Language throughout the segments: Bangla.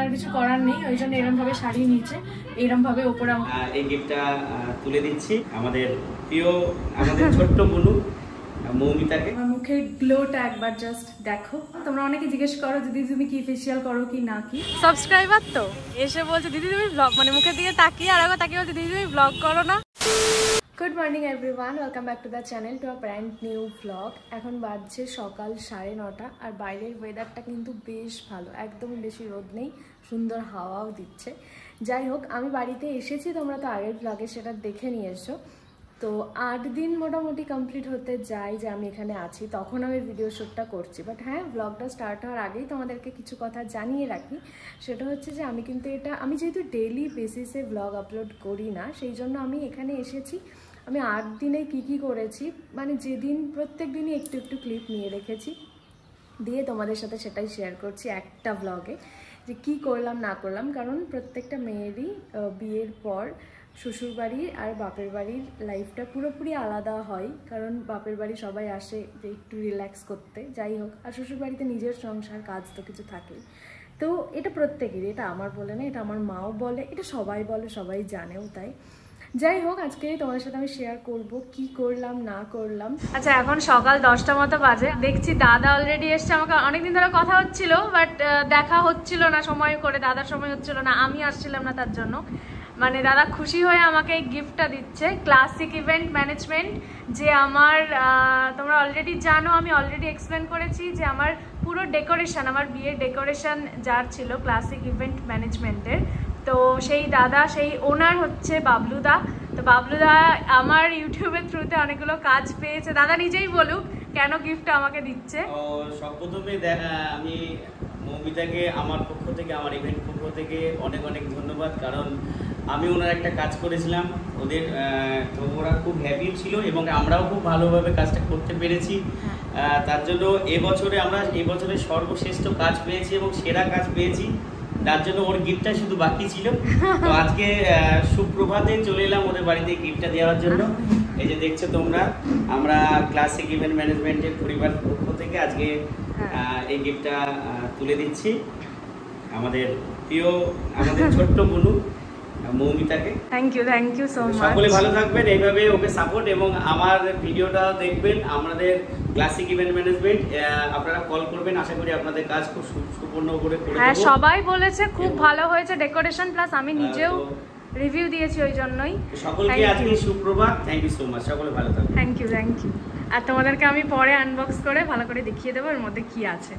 আর কিছু করার নেই, ওই জন্য এরকম ভাবে শাড়ি নিচে এরকম ভাবে ওপরে এই গিফটটা তুলে দিচ্ছি আমাদের প্রিয় আমাদের ছোট্ট বুনু মৌমিতাকে। আমার মুখের গ্লোটা একবার জাস্ট দেখো। তোমরা অনেকে জিজ্ঞেস করো দিদি তুমি কি ফেসিয়াল করো কি না কি, সাবস্ক্রাইবার তো এসে বলছে দিদি তুমি ব্লগ, মানে মুখের দিকে তাকিয়ে আর একবার তাকিয়ে বলছে দিদি তুমি ব্লগ করো না। Good morning everyone, welcome back to the channel to a brand new blog. এখন বাজছে সকাল 9:30 আর বাইরের ওয়েদারটা কিন্তু বেশ ভালো, একদম বেশি রোদ নেই, সুন্দর হাওয়াও দিচ্ছে। যাই হোক, আমি বাড়িতে এসেছি, তোমরা তো আগের ব্লগে সেটা দেখে নিয়ে এসো। তো 8 দিন মোটামুটি কমপ্লিট হতে যাই যে আমি এখানে আছি, তখন আমি ভিডিও শ্যুটটা করছি। বাট হ্যাঁ, ব্লগটা স্টার্ট হওয়ার আগেই তোমাদেরকে কিছু কথা জানিয়ে রাখি। সেটা হচ্ছে যে আমি কিন্তু আমি যেহেতু ডেইলি বেসিসে ব্লগ আপলোড করি না, সেই জন্য আমি এখানে এসেছি। আমি 8 দিনে কি করেছি, মানে যেদিন প্রত্যেক দিনই একটু একটু ক্লিপ নিয়ে রেখেছি, দিয়ে তোমাদের সাথে সেটাই শেয়ার করছি একটা ব্লগে, যে কি করলাম না করলাম। কারণ প্রত্যেকটা মেয়েরই বিয়ের পর শ্বশুরবাড়ি আর বাপের বাড়ির লাইফটা পুরোপুরি আলাদা হয়। কারণ বাপের বাড়ি সবাই আসে যে একটু রিল্যাক্স করতে, যাই হোক, আর শ্বশুরবাড়িতে নিজের সংসার কাজ তো কিছু থাকেই। তো এটা প্রত্যেকেরই, এটা আমার বলে না, এটা আমার মাও বলে, এটা সবাই বলে, সবাই জানেও। তাই যাই হোক, আজকে তোমাদের সাথে আমি শেয়ার করব কি করলাম না করলাম। আচ্ছা, এখন সকাল 10টা মতো বাজে, দেখছি দাদা অলরেডি এসছে। আমাকে অনেকদিন ধরে কথা হচ্ছিল, বাট দেখা হচ্ছিল না সময় করে, দাদার সময় হচ্ছিল না, আমি আসছিলাম না তার জন্য। মানে দাদা খুশি হয়ে আমাকে এই গিফটটা দিচ্ছে, ক্লাসিক ইভেন্ট ম্যানেজমেন্ট। যে আমার তোমরা অলরেডি জানো, আমি অলরেডি এক্সপ্লেন করেছি যে আমার পুরো ডেকোরেশন, আমার বিয়ের ডেকোরেশন যার ছিল ক্লাসিক ইভেন্ট ম্যানেজমেন্টের, তো সেই দাদা, সেই ওনার হচ্ছে বাবলুদা। তো বাবলুদা আমার ইউটিউবের থ্রুতে অনেকগুলো কাজ পেয়েছে। দাদা নিজেই বলুক কেন গিফটটা আমাকে দিচ্ছে। সর্বপ্রথমে আমি মৌমিতাকে আমার পক্ষ থেকে, আমার ইভেন্ট পক্ষ থেকে অনেক অনেক ধন্যবাদ। কারণ আমি ওনার একটা কাজ করেছিলাম ওদের, তো ওরা খুব হ্যাপি ছিল এবং আমরাও খুব ভালোভাবে কাজটা করতে পেরেছি। তার জন্য আমরা এবছরে সর্বশ্রেষ্ঠ কাজ পেয়েছি এবং সেরা কাজ পেয়েছি, তার জন্য ওর গিফটটা শুধু বাকি ছিল। তো আজকে সুপ্রভাতে চলে এলাম ওদের বাড়িতে গিফটটা দেওয়ার জন্য। এই যে দেখছো তোমরা, আমরা ক্লাসিক ইভেন্ট ম্যানেজমেন্টের পরিবার পক্ষ থেকে আজকে এই গিফটটা তুলে দিচ্ছি আমাদের প্রিয় আমাদের ছোট্ট বুনু মৌমিতাকে। Thank you so much. সকলে ভালো থাকবেন, এইভাবে ওকে সাপোর্ট, এবং আমার ভিডিওটা দেখবেন আমাদের ক্লাসিক ইভেন্ট ম্যানেজমেন্ট। আপনারা কল করবেন, আশা করি আপনাদের কাজ খুব সুপূর্ণ করে দেব। হ্যাঁ, সবাই বলেছে খুব ভালো হয়েছে ডেকোরেশন, প্লাস আমি নিজেও রিভিউ দিয়েছি, ওই জন্যই। সকলকে আজকে সুপ্রভাত, থ্যাংক ইউ সো মাচ, সকলে ভালো থাকবেন। Thank you. আর তোমাদেরকে আমি পরে আনবক্স করে ভালো করে দেখিয়ে দেবো এর মধ্যে কি আছে।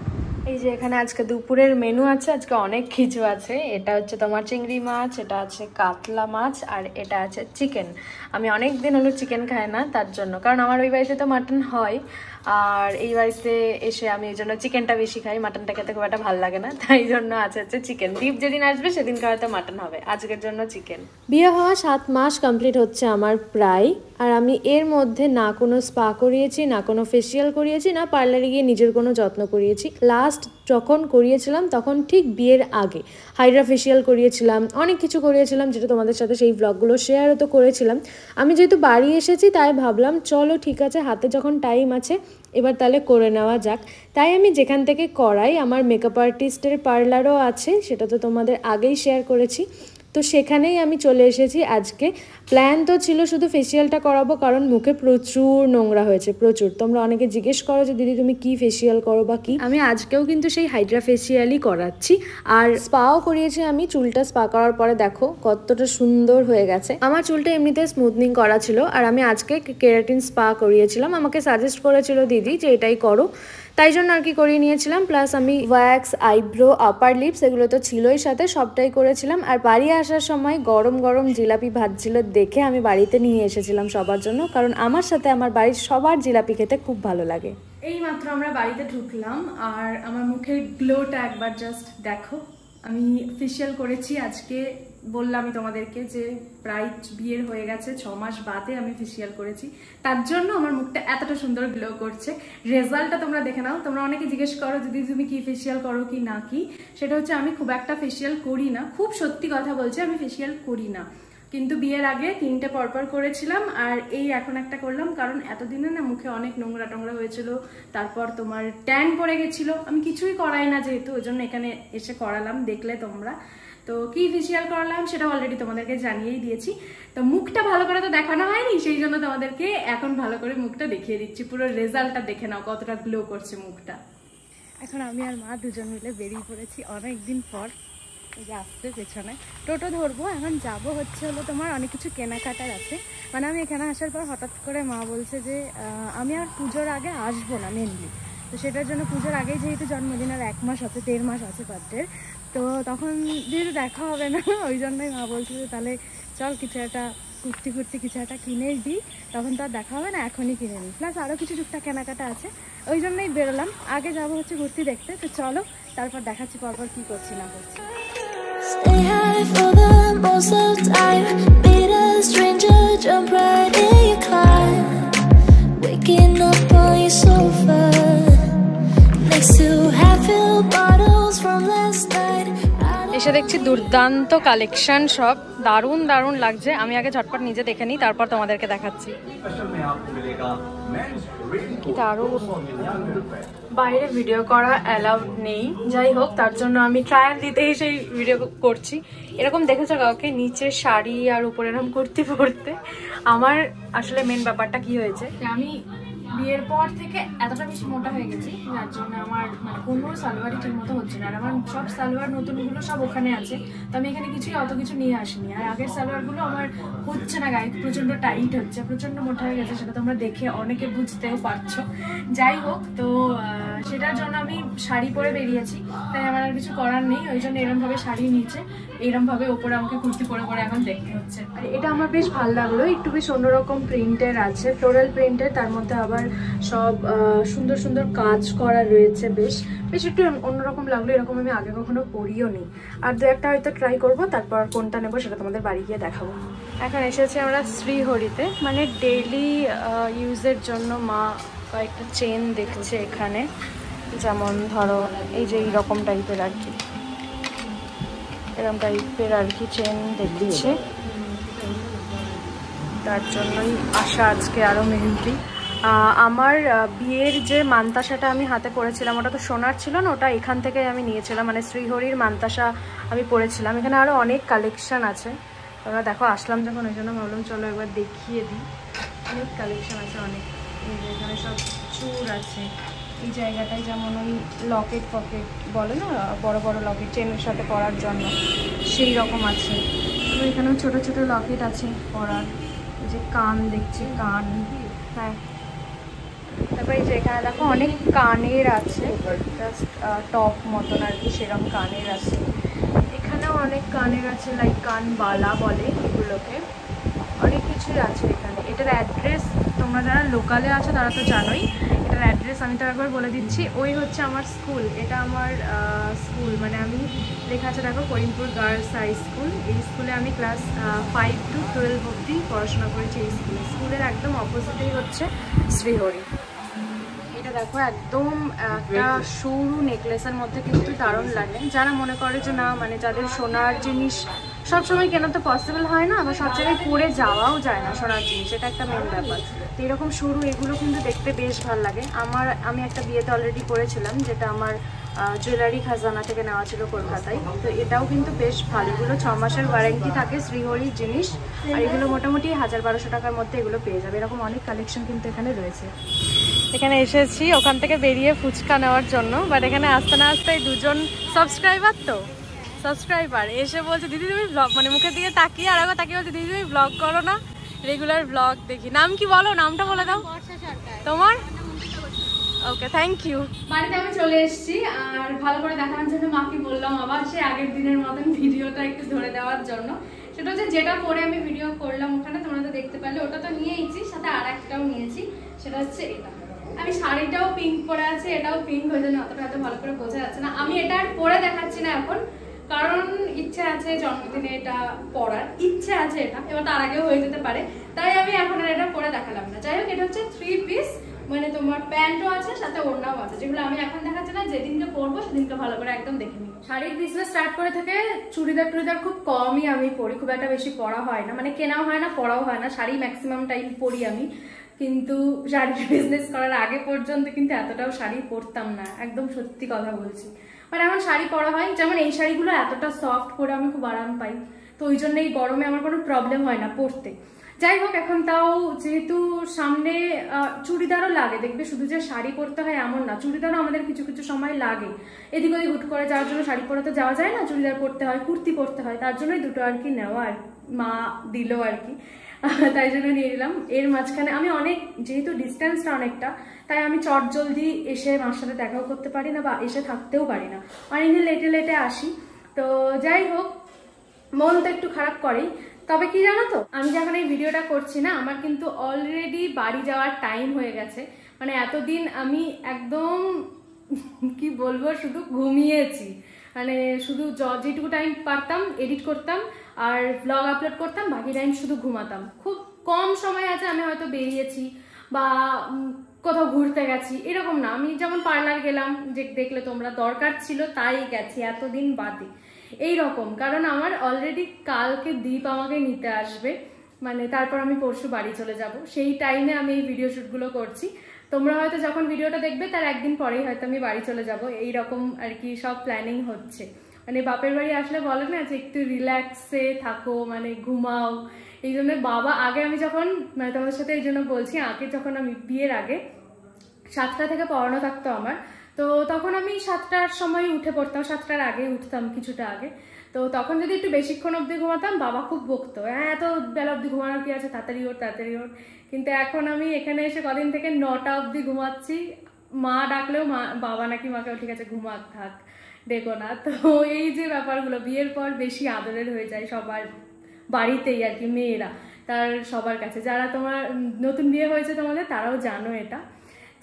এই যে এখানে আজকে দুপুরের মেনু আছে, আজকে অনেক কিছু আছে। এটা হচ্ছে তোমার চিংড়ি মাছ, এটা আছে কাতলা মাছ, আর এটা আছে চিকেন। আমি অনেক দিন হলো চিকেন খাই না, তার জন্য, কারণ আমার ওই বাড়িতে তো মাটন হয়, আর এই বাড়িতে এসে আমি এই জন্য চিকেনটা বেশি খাই, মাটনটা খেতে খুব একটা ভালো লাগে না, তাই জন্য আছে হচ্ছে চিকেন। দীপ যেদিন আসবে সেদিন হয়তো মাটন হবে, আজকের জন্য চিকেন। বিয়ে হওয়া 7 মাস কমপ্লিট হচ্ছে আমার প্রায়, আর আমি এর মধ্যে না কোনো স্পা করিয়েছি, না কোনো ফেসিয়াল করিয়েছি, না পার্লারে গিয়ে নিজের কোনো যত্ন করিয়েছি। লাস্ট যখন করিয়েছিলাম তখন ঠিক বিয়ের আগে হাইড্রা ফেসিয়াল করিয়েছিলাম, অনেক কিছু করিয়েছিলাম, যেটা তোমাদের সাথে সেই ব্লগগুলো শেয়ারও তো করেছিলাম। আমি যেহেতু বাড়ি এসেছি তাই ভাবলাম চলো ঠিক আছে, হাতে যখন টাইম আছে এবার তাহলে করে নেওয়া যাক। তাই আমি যেখান থেকে করাই, আমার মেকআপ আর্টিস্টের পার্লারও আছে, সেটা তো তোমাদের আগেই শেয়ার করেছি, তো সেখানেই আমি চলে এসেছি আজকে। প্ল্যান তো ছিল শুধু ফেসিয়ালটা করাবো, কারণ মুখে প্রচুর নোংরা হয়েছে, প্রচুর। তোমরা অনেকে জিজ্ঞেস করো যে দিদি তুমি কি ফেসিয়াল করো বা কি। আমি আজকেও কিন্তু সেই হাইড্রা ফেসিয়ালই করাচ্ছি, আর স্পাও করিয়েছি আমি। চুলটা স্পা করার পরে দেখো কতটা সুন্দর হয়ে গেছে। আমার চুলটা এমনিতে স্মুথনিং করা ছিল, আর আমি আজকে কেরাটিন স্পা করিয়েছিলাম। আমাকে সাজেস্ট করেছিল দিদি যে এটাই করো, তাই জন্য আর কি করিয়ে নিয়েছিলাম। প্লাস আমি ওয়্যাক্স, আইব্রো, আপার লিপস এগুলো তো ছিলই সাথে, সবটাই করেছিলাম। আর বাড়ি আসার সময় গরম গরম জিলাপি ভাজছিল দেখে আমি বাড়িতে নিয়ে এসেছিলাম সবার জন্য, কারণ আমার সাথে আমার বাড়ির সবার জিলাপি খেতে খুব ভালো লাগে। এই মাত্র আমরা বাড়িতে ঢুকলাম, আর আমার মুখের গ্লোটা একবার জাস্ট দেখো। আমি ফেসিয়াল করেছি আজকে, বললামই তোমাদেরকে যে প্রায় বিয়ের হয়ে গেছে, 6 মাস বাদে আমি ফেসিয়াল করেছি, তার জন্য আমার মুখটা এতটা সুন্দর গ্লো করছে। রেজাল্টটা তোমরা দেখে নাও। তোমরা অনেকে জিজ্ঞেস করো দিদি তুমি কি ফেসিয়াল করো কি না কি, সেটা হচ্ছে আমি খুব একটা ফেসিয়াল করি না, খুব সত্যি কথা বলছি, আমি ফেসিয়াল করি না। কিন্তু বিয়ের আগে 3টে পরপর করেছিলাম, আর এই এখন একটা করলাম, কারণ এতদিনে না মুখে অনেক নোংরা টোংরা হয়েছিল, তারপর তোমার ট্যান পড়ে গেছিল। আমি কিছুই করাই না যেহেতু, ওই জন্য এখানে এসে করালাম, দেখলে তোমরা। তো কি ফেসিয়াল করালাম সেটা অলরেডি তোমাদেরকে জানিয়েই দিয়েছি। তো মুখটা ভালো করে তো দেখানো হয়নি, সেই জন্য তোমাদেরকে এখন ভালো করে মুখটা দেখিয়ে দিচ্ছি। পুরো রেজাল্টটা দেখে নাও কতটা গ্লো করছে মুখটা। এখন আমি আর মা দুজন মিলে বেরিয়ে পড়েছি অনেকদিন পর। এই যে আসছে পেছনে টোটো ধরবো, এখন যাব হচ্ছে হলো তোমার অনেক কিছু কেনাকাটার আছে। মানে আমি এখানে আসার পর হঠাৎ করে মা বলছে যে আমি আর পুজোর আগে আসবো না মেনলি, তো সেটার জন্য পুজোর আগেই যেহেতু জন্মদিন আর 1 মাস আছে, 1.5 মাস আছে বার্থডের, তো তখন যেহেতু দেখা হবে না ওই জন্যই মা বলছে যে তাহলে চল কিছু একটা কুর্তি কিছু একটা কিনেই দিই, তখন তো আর দেখা হবে না, এখনই কিনে নিই। প্লাস আরও কিছু টুকটাক কেনাকাটা আছে, ওই জন্যই বেরোলাম। আগে যাবো হচ্ছে কুর্তি দেখতে, তো চলো তারপর দেখাচ্ছি পরপর কি করছি না করছি। Stay high for the most of time. Meet a stranger, jump right in your car. Waking up on your sofa next to half-filled bottles from last night. এসে দেখছি দুর্দান্ত কালেকশন, সব দারুণ দারুণ লাগছে। আমি আগে ঝটপট নিজে দেখে নিই, তারপর তোমাদেরকে দেখাচ্ছি। কি দারুণ! বাইরে ভিডিও করা অ্যালাউড নেই, যাই হোক তার জন্য আমি ট্রায়াল দিতেই সেই ভিডিও করছি। এরকম দেখেছো কাউকে নিচে শাড়ি আর উপরে এরকম কুর্তি পরতে? আমার আসলে মেন ব্যাপারটা কি হয়েছে, আমি বিয়ের পর থেকে এতটা বেশি মোটা হয়ে গেছি, যার জন্য আমার মানে কোনো সালোয়ারই ঠিক মতো হচ্ছে না। আর আমার সব সালোয়ার নতুনগুলো সব ওখানে আছে, তো আমি এখানে কিছুই অত কিছু নিয়ে আসিনি। আর আগের সালোয়ারগুলো আমার হচ্ছে না, গায়ে প্রচণ্ড টাইট হচ্ছে, প্রচণ্ড মোটা হয়ে গেছে, সেটা তোমরা দেখে অনেকে বুঝতেও পারছো। যাই হোক, তো সেটার জন্য আমি শাড়ি পরে বেরিয়েছি, তাই আমার আর কিছু করার নেই। ওই জন্য এরমভাবে শাড়ি নিচে, এরমভাবে ওপরে আমাকে কুর্তি পরে পরে এখন দেখতে হচ্ছে। আর এটা আমার বেশ ভালো লাগলো, একটু বেশ অন্যরকম প্রিন্টের আছে, ফ্লোরাল প্রিন্টের, তার মধ্যে আবার সব সুন্দর সুন্দর কাজ করা রয়েছে, বেশ বেশ একটু অন্যরকম লাগলো। এরকম আমি আগে কখনো পরিও নি। আর দু একটা হয়তো ট্রাই করবো, তারপর কোনটা নেবো সেটা তোমাদের বাড়ি গিয়ে দেখাবো। এখন এসেছি আমরা শ্রীহরিতে, মানে ডেইলি ইউজের জন্য মা কয়েকটা চেন দেখছে এখানে, যেমন ধরো এই যে এইরকম টাইপের আর কি, এরকম টাইপের আর কি চেন দেখছে, তার জন্যই আসা আজকে আরও মেহেন্দি। আমার বিয়ের যে মানতাসাটা আমি হাতে পরেছিলাম ওটা তো সোনার ছিল না, ওটা এখান থেকে আমি নিয়েছিলাম, মানে শ্রীহরির মানতাসা আমি পরেছিলাম। এখানে আরও অনেক কালেকশন আছে, তোমরা দেখো আসলাম যখন ওই জন্য ভাবলাম চলো একবার দেখিয়ে দিই। অনেক কালেকশন আছে, অনেক। এই যে এখানে সব চুর আছে, এই জায়গাটায় যেমন ওই লকেট পকেট বলে না, বড় বড় লকেট চেনের সাথে পরার জন্য, সেই রকম আছে। তো এখানেও ছোট ছোট লকেট আছে পরার। এই যে কান দেখছি, কান, হ্যাঁ। তারপরে এই যে এখানে দেখো অনেক কানের আছে, জাস্ট টপ মতন আর কি, সেরকম কানের আছে। এখানেও অনেক কানের আছে, লাইক কান বালা বলে এগুলোকে, অনেক কিছুই আছে এখানে। এটার অ্যাড্রেস তোমরা যারা লোকালে আছো তারা তো জানোই, এটার অ্যাড্রেস আমি তো একবার বলে দিচ্ছি। ওই হচ্ছে আমার স্কুল, এটা আমার স্কুল, মানে আমি লেখা আছে দেখো করিমপুর গার্লস হাই স্কুল। এই স্কুলে আমি ক্লাস 5 to 12 অবধি পড়াশোনা করেছি এই স্কুলে। স্কুলের একদম অপোজিটেই হচ্ছে শ্রীহরি। এটা দেখো একদম একটা সরু নেকলেসের মধ্যে কিন্তু দারুণ লাগে। যারা মনে করে যে না, মানে যাদের সোনার জিনিস সবসময় কেনা তো পসিবল হয় না, বা সব জায়গায় পরে যাওয়াও যায় না সোনার জিনিস, এটা একটা মেন ব্যাপার। তো এরকম সরু এগুলো কিন্তু দেখতে বেশ ভালো লাগে। আমি একটা বিয়েতে অলরেডি পরেছিলাম, যেটা আমার জুয়েলারি খাজানা থেকে নেওয়া ছিল কলকাতায়। তো এটাও কিন্তু বেশ ভালো, এগুলো 6 মাসের ওয়ারেন্টি থাকে শ্রীহরির জিনিস, আর এগুলো মোটামুটি 1000-1200 টাকার মধ্যে এগুলো পেয়ে যাবে। এরকম অনেক কালেকশন কিন্তু এখানে রয়েছে। এখানে এসেছি ওখান থেকে বেরিয়ে ফুচকা নেওয়ার জন্য, বাট এখানে আসতে না আসতে দুজন সাবস্ক্রাইবার এসে বলছে দিদি তুমি ব্লগ, মানে মুখের দিকে তাকিয়ে আর একবার তাকিয়ে বলছে দিদি তুমি ব্লগ করো না, রেগুলার ব্লগ দেখি। নাম কি বলো, নামটা বলে দাও। তোমার? ওকে, থ্যাংক ইউ। বাড়িতে আমি চলে এসেছি, আর ভালো করে দেখানোর জন্য মাকে বললাম আবার সে আগের দিনের মতন ভিডিওটা একটু ধরে দেওয়ার জন্য। সেটা হচ্ছে যেটা পরে আমি ভিডিও করলাম ওখানে, তোমরা তো দেখতে পারলে, ওটা তো নিয়েইছি, সাথে আর একটাও নিয়েছি, সেটা হচ্ছে এটা। আমি শাড়িটাও পিঙ্ক পরে আছে, এটাও পিঙ্ক, হয়ে জন্য অতটা এত ভালো করে বোঝা যাচ্ছে না। আমি এটা আর পরে দেখাচ্ছি না এখন, কারণ ইচ্ছে আছে জন্মদিনে এটা পরার ইচ্ছে আছে, এটা এবার তার আগেও হয়ে যেতে পারে, তাই আমি এখন আর এটা পরে দেখালাম না। যাই হোক, এটা হচ্ছে 3 পিস মানে তোমার প্যান্টও আছে সাথে ওড়নাও আছে, যেগুলো আমি এখন দেখাচ্ছি না, যেদিনকে পরবো সেদিনকে ভালো করে একদম দেখে নিই। শাড়ির বিজনেস স্টার্ট করে থেকে চুড়িদার খুব কমই আমি পরি, খুব একটা বেশি পরা হয় না, মানে কেনাও হয় না পরাও হয় না, শাড়ি ম্যাক্সিমাম টাইম পরি আমি। কিন্তু শাড়ির বিজনেস করার আগে পর্যন্ত কিন্তু এতটাও শাড়ি পরতাম না, একদম সত্যি কথা বলছি। মানে এখন শাড়ি পরা হয়, যেমন এই শাড়িগুলো এতটা সফট, পরে আমি খুব আরাম পাই, তো ওই জন্য এই গরমে আমার কোনো প্রবলেম হয় না পরতে। যাই হোক, এখন তাও যেহেতু সামনে চুড়িদারও লাগে, দেখবে শুধু যে শাড়ি পরতে হয় এমন না, চুড়িদারও আমাদের কিছু কিছু সময় লাগে, এদিক ওদিক হুট করে যাওয়ার জন্য শাড়ি পরাতে যাওয়া যায় না, চুড়িদার পরতে হয়, কুর্তি পরতে হয়, তার জন্যই দুটো আর কি নেওয়া, আর মা দিল আর কি, তাই জন্য নিয়ে নিলাম। এর মাঝখানে আমি অনেক, যেহেতু ডিস্টেন্সটা অনেকটা, তাই আমি চট জলদি এসে মার সাথে দেখাও করতে পারি না বা এসে থাকতেও পারি না, অনেকদিন লেটে আসি। তো যাই হোক, মন তো একটু খারাপ করেই। তবে কি জানো তো, আমি যখন এই ভিডিওটা করছি না, আমার কিন্তু অলরেডি বাড়ি যাওয়ার টাইম হয়ে গেছে। মানে এতদিন আমি একদম কি বলবো, শুধু ঘুমিয়েছি, মানে শুধু যেটুকু টাইম পারতাম এডিট করতাম আর ব্লগ আপলোড করতাম, বাকি টাইম শুধু ঘুমাতাম। খুব কম সময় আছে আমি হয়তো বেরিয়েছি বা কোথাও ঘুরতে গেছি, এরকম না। আমি যেমন পার্লার গেলাম, যে দেখলে তোমরা, দরকার ছিল তাই গেছি এতদিন বাদে, এইরকম। কারণ আমার অলরেডি কালকে দীপ আমাকে নিতে আসবে, মানে তারপর আমি পরশু বাড়ি চলে যাব, সেই টাইমে আমি এই ভিডিও শ্যুটগুলো করছি। তোমরা হয়তো যখন ভিডিওটা দেখবে তার একদিন পরেই হয়তো আমি বাড়ি চলে যাব, এইরকম আর কি সব প্ল্যানিং হচ্ছে। মানে বাপের বাড়ি আসলে বলে না যে একটু রিল্যাক্সে থাকো, মানে ঘুমাও, এই জন্য বাবা আগে, আমি যখন, মানে তোমাদের সাথে এই জন্য বলছি, আগে যখন আমি বিয়ের আগে 7টা থেকে পড়ানো থাকতো আমার, তো তখন আমি 7টার সময় উঠে পড়তাম, 7টার আগে উঠতাম, কিছুটা আগে। তো তখন যদি একটু বেশিক্ষণ অবধি ঘুমাতাম, বাবা খুব বকতো, হ্যাঁ এত বেলা অবধি ঘুমানোর কি আছে, তাড়াতাড়ি ওঠ। কিন্তু এখন আমি এখানে এসে কদিন থেকে 9টা অবধি ঘুমাচ্ছি, মা ডাকলেও বাবা নাকি মাকে ঠিক আছে ঘুমাক, থাক, দেখো না। তো এই যে ব্যাপারগুলো বিয়ের পর বেশি আদরের হয়ে যায় সবার বাড়িতেই আর কি, মেয়েরা তার সবার কাছে। যারা তোমার নতুন বিয়ে হয়েছে তোমাদের, তারাও জানো এটা,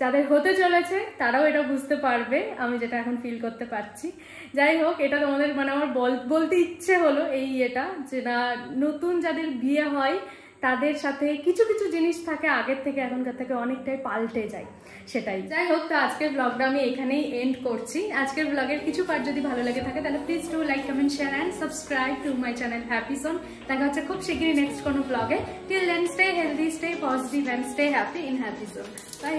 যাদের হতে চলেছে তারাও এটা বুঝতে পারবে, আমি যেটা এখন ফিল করতে পারছি। যাই হোক, এটা তোমাদের মানে আমার বলতে ইচ্ছে হলো এই এটা, যে না, নতুন যাদের বিয়ে হয় তাদের সাথে কিছু কিছু জিনিস থাকে আগের থেকে এখনকার থেকে অনেকটাই পাল্টে যায়, সেটাই। যাই হোক, তো আজকের ব্লগটা আমি এখানেই এন্ড করছি। আজকের ব্লগের কিছু পার্ট যদি ভালো লেগে থাকে তাহলে please do like, comment, share and subscribe to my channel happy zone. দেখা হচ্ছে খুব শীঘ্রই নেক্সট কোনো ব্লগে। Till then stay healthy, stay positive and stay happy in happy zone. By.